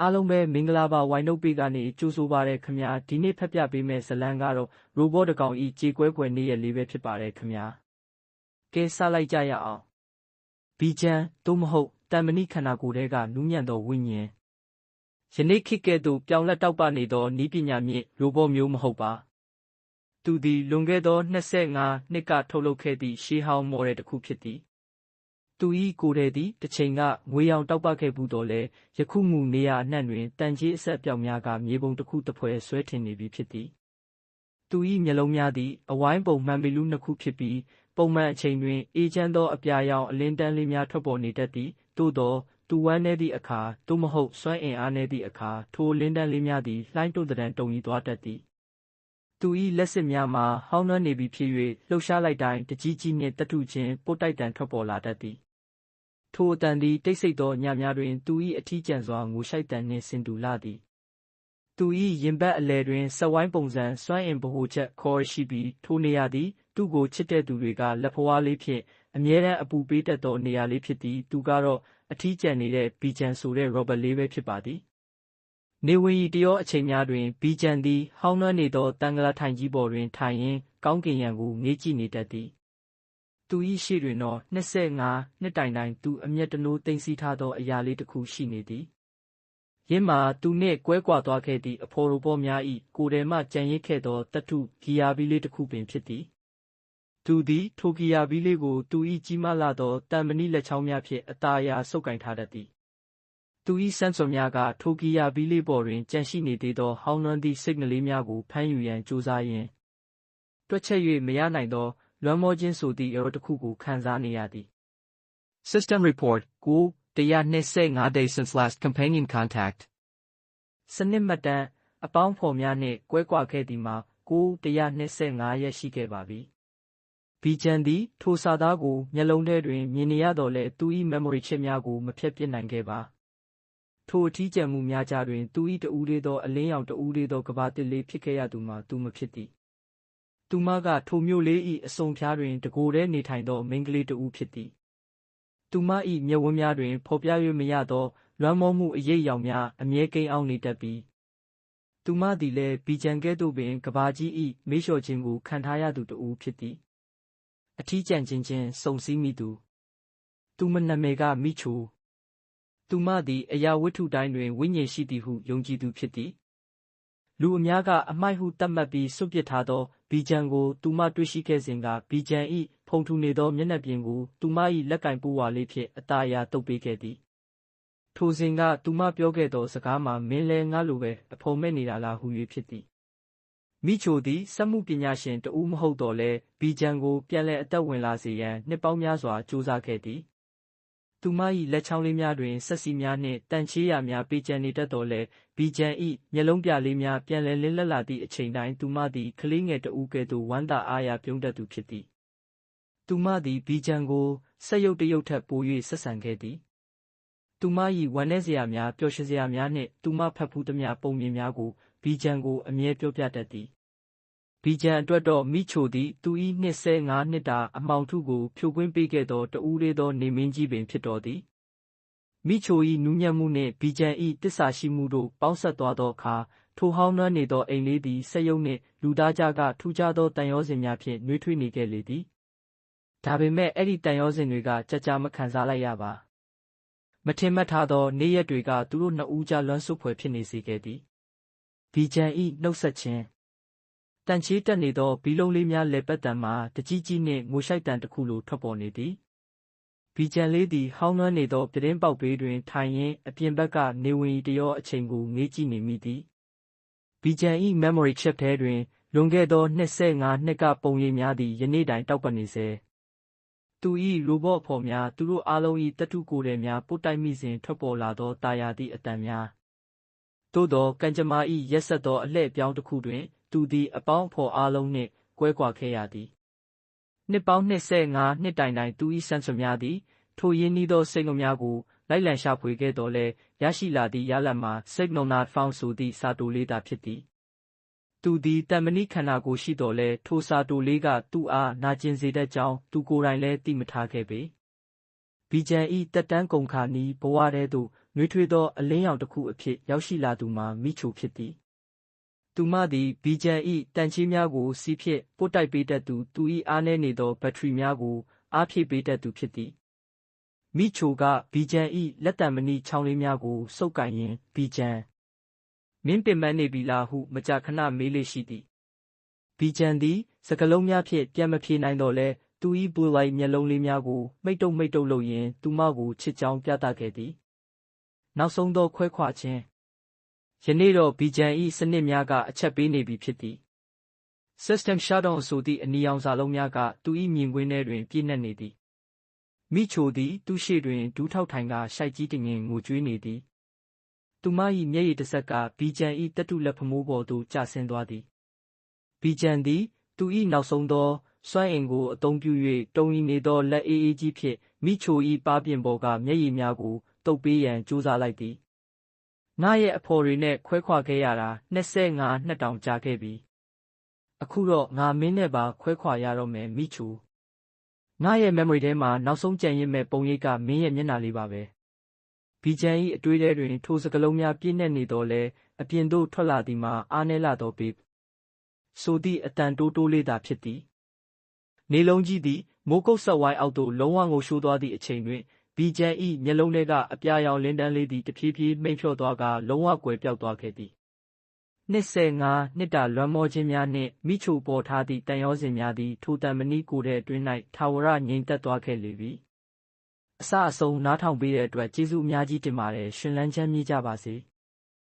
အားလုံးပဲမင်္ဂလာပါဝိုင်းနှုတ်ပေးကနေကြိုဆိုပါရခင်ဗျာဒီနေ့ဖတ်ပြပေးမယ့်ဇာတ်လမ်းကတော့ robot တစ်ကောင်ဤကြေကွဲကွယ်နေ့ရက်လေးပဲဖြစ်ပါတယ်ခင်ဗျာကဲစလိုက်ကြရအောင်ဘီဂျန်သို့မဟုတ်တန်မဏိခန္ဓာကိုယ်ထဲကနူးညံ့သောဝိညာဉ်ယနေ့ခေတ်ကဲ့သို့ပြောင်းလဲတောက်ပနေသောနည်းပညာမြင့် robot မျိုးမဟုတ်ပါသူသည်လွန်ခဲ့သော25နှစ်ကထုတ်လုပ်ခဲ့သည့်ရှေးဟောင်းမော်ဒယ်တစ်ခုဖြစ်သည်သူ၏ကိုယ်ထဲသည်တစ်ချိန်ကငွေရောင်တောက်ပခဲ့ဘူးတော့လေယခုမူနေရာအနှံ့တွင်တန်ကြီးအဆက်အပြောင်များကမြေပုံတစ်ခုတစ်ဖွဲဆွဲထင်နေပြီဖြစ်သည်သူ၏မျက်လုံးများသည်အဝိုင်းပုံမှန်ပေလူနှစ်ခုဖြစ်ပြီးပုံမှန်အချိန်တွင်အေးချမ်းသောအပြာရောင်အလင်းတန်းလေးများထွက်ပေါ်နေတတ်သည်သို့သောသူဝမ်းနည်းသည့်အခါသို့မဟုတ်စွမ်းအင်အားနည်းသည့်အခါထိုအလင်းတန်းလေးများသည်လှိုင်းတုတ်တံတုံရီသွားတတ်သည်သူ၏လက်စစ်များမှာဟောင်းနှွမ်းနေပြီဖြစ်၍လှုပ်ရှားလိုက်တိုင်းတကြီးကြီးနှင့်တတ်ထုချင်းပို့တိုက်တံထွက်ပေါ်လာတတ်သည်ထိုအတန်သည်တိတ်ဆိတ်သောညများတွင်သူ၏အထီးကျန်စွာငိုရှိုက်တံနှင့်ဆင်တူလာသည်သူ၏ရင်ဘတ်အလယ်တွင်စက်ဝိုင်းပုံစံစွမ်းအင်ဗဟိုချက်ခေါ်ရှိပြီးထိုနေရာသည်သူ့ကိုချစ်တဲ့သူတွေကလက်ဖွားလေးဖြင့်အမြဲတမ်းအပူပေးတတ်သောနေရာလေးဖြစ်သည်သူကတော့အထီးကျန်နေတဲ့ဘီဂျန်ဆိုတဲ့ရောဘတ်လေးပဲဖြစ်ပါသည်နေဝင်ရီတရောအချိန်များတွင်ဘီဂျန်သည်ဟောင်းနှွမ်းနေသောတန်ကလာထိုင်ကြီးပေါ်တွင်ထိုင်ရင်းကောင်းကင်ယံကိုငေးကြည့်နေတတ်သည်သူ၏ရှေ့တွင်တော့25နှစ်တိုင်သူအမျက်တနိုးသိမ်းဆည်းထားသောအရာလေးတစ်ခုရှိနေသည်ယင်းမှာသူနှင့်ကွဲကွာသွားခဲ့သည့်အဖော်ရိုဘောများ၏ကိုယ်ထဲမှကြံရစ်ခဲ့သောတတ္ထုဂီယာဘီလေးတစ်ခုပင်ဖြစ်သည်သူသည်ထိုဂီယာဘီလေးကိုသူ၏ကြီးမားလာသောတန်မဏိလက်ချောင်းများဖြင့်အသာအရာဆုပ်ကိုင်ထားတတ်သည်သူ၏စမ်းစွန်များကထိုဂီယာဘီလေးပေါ်တွင်ကြန့်ရှိနေသေးသောဟောင်းနှွမ်းသည့်စိတ်နှလေးများကိုဖမ်းယူရန်ကြိုးစားရင်းတွက်ချက်၍မရနိုင်သောလွမ်းမောခြင်းဆိုသည့်အရောတစ်ခုကိုခံစားနေရသည် System report 925 days since last companion contact စနစ်မှတ်တမ်းအပေါင်းဖော်များနှင့်ကွဲကွာခဲ့သည်မှာ925ရက်ရှိခဲ့ပါပြီဘီဂျန်သည်ထိုစာသားကိုမျက်လုံးထဲတွင်မြင်နေရတော့လဲသူ၏ memory chip များကိုမဖျက်ပစ်နိုင်ခဲ့ပါထိုအထီးကျန်မှုများကြားတွင်သူ၏တဦးလေးသောအလင်းရောင်တဦးလေးသောကဘာတစ်လေးဖြစ်ခဲ့ရသူမှာသူမဖြစ်သည်သူမကထိုမြို့လေး၏အစုံဖျားတွင်တကိုယ်တည်းနေထိုင်သောမိန်းကလေးတဦးဖြစ်သည်သူမ၏မျက်ဝန်းများတွင်ဖော်ပြ၍မရသောလွမ်းမောမှုအရိပ်ရောင်များအမြဲကိန်းအောင်နေတတ်ပြီးသူမသည်လည်းဘီဂျန်ကဲ့သို့ပင်ကဘာကြီး၏မေးလျှော်ခြင်းကိုခံထားရသူတဦးဖြစ်သည်အထီးကျန်ချင်းစုံစည်းမိသူမနာမည်ကမိချိုသူမသည်အရာဝတ္ထုတိုင်းတွင်ဝိညာဉ်ရှိသည်ဟုယုံကြည်သူဖြစ်သည်လူအများကအမိုက်ဟုသတ်မှတ်ပြီးစွန့်ပစ်ထားသောဘီဂျန်ကိုသူမတွေ့ရှိခဲ့စဉ်ကဘီဂျန်၏ဖုံထူနေသောမျက်နှာပြင်ကိုသူမ၏လက်ကင်ပိုးဝါလေးဖြင့်အသာအရာတုပ်ပေးခဲ့သည်ထိုစဉ်ကသူမပြောခဲ့သောစကားမှာမင်းလဲငါလိုပဲအဖော်မဲ့နေတာလားဟု၍ဖြစ်သည်မိချိုသည်စက်မှုပညာရှင်တဦးမဟုတ်တော့လဲဘီဂျန်ကိုပြန်လည်အသက်ဝင်လာစေရန်နှစ်ပေါင်းများစွာကြိုးစားခဲ့သည်သူမ၏လက်ချောင်းလေးများတွင်ဆက်စီများနှင့်တန်ချေးရာများပေးကျန်နေတတ်တော်လဲဘီဂျန်၏မျက်လုံးပြလေးများပြန်လည်လင်းလက်လာသည့်အချိန်တိုင်းသူမသည်ကလေးငယ်တဦးကဲ့သို့ဝမ်းသာအားရပြုံးတတ်သူဖြစ်သည်သူမသည်ဘီဂျန်ကိုဆက်ရုပ်တရုပ်ထက်ပို၍ဆက်ဆံခဲ့သည်သူမ၏ဝမ်းနည်းစရာများပျော်ရွှင်စရာများနှင့်သူမဖတ်ဖူးသမျှပုံမြင်များကိုဘီဂျန်ကိုအမြဲပြောပြတတ်သည်ဘီဂျန်အတွက်တော့မိချိုသည်သူ၏25နှစ်တာအမှောင်ထုကိုဖြိုခွင်းပေးခဲ့သောတဦးလေးသောနေမင်းကြီးပင်ဖြစ်တော်သည်မိချို၏နူးညံ့မှုနှင့်ဘီဂျန်၏တစ္ဆာရှိမှုတို့ပေါင်းဆက်သွားသောအခါထိုဟောင်းနှွမ်းနေသောအိမ်လေးသည်စက်ရုပ်နှင့်လူသားကြားကထူးခြားသောတန်ရောစင်များဖြင့်နှွေးထွေးနေခဲ့လေသည်ဒါပေမဲ့အဲ့ဒီတန်ရောစင်တွေကကြာမခံစားလိုက်ရပါမထင်မှတ်ထားသောနေ့ရက်တွေကသူတို့နှစ်ဦးကြားလွမ်းဆွဖွယ်ဖြစ်နေစေခဲ့သည်ဘီဂျန်၏နှုတ်ဆက်ခြင်းတန်ချေးတက်နေသောဘီလုံးလေးများလဲပတ်တံမှာတကြီးကြီးနှင့်ငိုရှိုက်တံတစ်ခုလိုထွက်ပေါ်နေသည်ဘီဂျန်လေးသည်ဟောင်းနှွမ်းနေသောပြတင်းပေါက်ဘေးတွင်ထိုင်ရင်းအပြင်ဘက်ကနေဝင်ရီတရောအချိန်ကိုငေးကြည့်နေမိသည်ဘီဂျန်၏memory chip ထဲတွင်လွန်ခဲ့သော25နှစ်ကပုံရိပ်များသည်ယနေ့တိုင်တောက်ပနေစေသူ၏ရိုဘော့အဖော်များသူတို့အားလုံး၏တတ္ထုကိုယ်ထဲများပို့တိုက်မိစဉ်ထွက်ပေါ်လာသောတာယာသည့်အတန်များသို့သောကံကြမ္မာ၏ရက်ဆက်သောအလှည့်အပြောင်းတစ်ခုတွင်သူသည်အပေါင်းအဖော်အားလုံးနှင့်ကွဲကွာခဲ့ရသည်နှစ်ပေါင်း25နှစ်တိုင်သူ၏စံစွန်များသည်ထိုရင်းနှီးသောစိတ်နှုံများကိုလိုက်လံရှာဖွေခဲ့တော်လဲရရှိလာသည့်ရလဒ်မှာ signal not found ဆိုသည့်စာတိုလေးသာဖြစ်သည်သူသည်တန်မဏိခန္ဓာကိုယ်ရှိတော်လဲထိုစာတိုလေးကသူ့အားနာကျင်စေတတ်ကြောင်းသူကိုယ်တိုင်လည်းသိမထားခဲ့ပေဘီဂျန်၏တက်တန်းကုန်ခါနီးဘဝထဲသို့ နှွေးထွေးသောအလင်းရောင်တစ်ခုအဖြစ်ရောက်ရှိလာသူမှာမိချိုဖြစ်သည်သူမသည်ဘီဂျန်၏တန်ချေးများကိုစီးဖြင့်ပို့တိုက်ပေးတတ်သူ၏အားနည်းနေသောဘက်ထရီများကိုအားဖြည့်ပေးတတ်သူဖြစ်သည်မိချိုကဘီဂျန်၏လက်တံမဏိချောင်းလေးများကိုစုပ်ကိုင်ရင်းဘီဂျန်မင်းပင်ပန်းနေပြီလားဟုမကြာခဏမေးလေရှိသည်ဘီဂျန်သည်စကားလုံးများဖြင့်ပြန်မဖြေနိုင်တော့လဲသူ၏ဘူလိုက်မျက်လုံးလေးများကိုမိတ်တုပ်လုပ်ရင်းသူမကိုချစ်ကြောင်းပြသခဲ့သည်နောက်ဆုံးသောခွဲခွာခြင်းယနေ့တော့ဘီဂျန်၏စနစ်များကအချက်ပေးနေပြီဖြစ်သည် System Shutdown ဆိုသည့်အနီရောင်စာလုံးများကသူ၏မြင်ကွင်းထဲတွင်ပြည့်နှက်နေသည်မိချိုသည်သူရှေ့တွင်ဒူးထောက်ထိုင်ကရှိုက်ကြီးတငင်ငိုကြွေးနေသည်သူမ၏မျက်ရည်တစ်စက်ကဘီဂျန်၏တက်တုလက်ဖမိုးပေါ်သို့ကျဆင်းသွားသည်ဘီဂျန်သည်သူ၏နောက်ဆုံးသောစွမ်းအင်ကိုအသုံးပြု၍တုံရီနေသောလက်အေးအေးကြီးဖြင့်မိချို၏ပါးပြင်ပေါ်ကမျက်ရည်များကိုတုပ်ပေးရန်ကြိုးစားလိုက်သည်ငါရဲ့အဖော်တွေနဲ့ခွဲခွာခဲ့ရတာ25နှစ်တောင်ကြာခဲ့ပြီအခုတော့ငါမင်းနဲ့ပါခွဲခွာရတော့မယ်မိချိုငါရဲ့ memory ထဲမှာနောက်ဆုံးကြံရစ်မဲ့ပုံရိပ်ကမင်းရဲ့မျက်နှာလေးပါပဲဘီဂျန်၏အတွေးထဲတွင်ထိုစကားလုံးများပြည့်နှက်နေတော့လဲအပြင်သို့ထွက်လာသည်မှာအားနည်းလာသောဘေဘဆိုသည့်အတန်တိုးတိုးလေးသာဖြစ်သည်နေလုံးကြီးသည်မိုးကုတ်ဆက်ဝိုင်းအောက်သို့လုံးဝငိုရှိုးသွားသည့်အချိန်တွင်ဘီဂျန်၏မျက်လုံးထဲကအပြာရောင်လင်းတန်းလေးသည်တဖြည်းဖြည်းမှိန်ဖြော့သွားကလုံးဝကွယ်ပြောက်သွားခဲ့သည်25နှစ်တာလွမ်းမောခြင်းများနှင့်မိချိုပေါ်ထားသည့်တန်ရောစင်များသည်ထိုတန်မဏိကိုယ်ထဲအတွင်း၌ထာဝရငြိမ်သက်သွားခဲ့လေပြီအစအဆုံးနားထောင်ပေးတဲ့အတွက်ကျေးဇူးအများကြီးတင်ပါတယ်ရှင်လန်းချမ်းမြေ့ကြပါစေ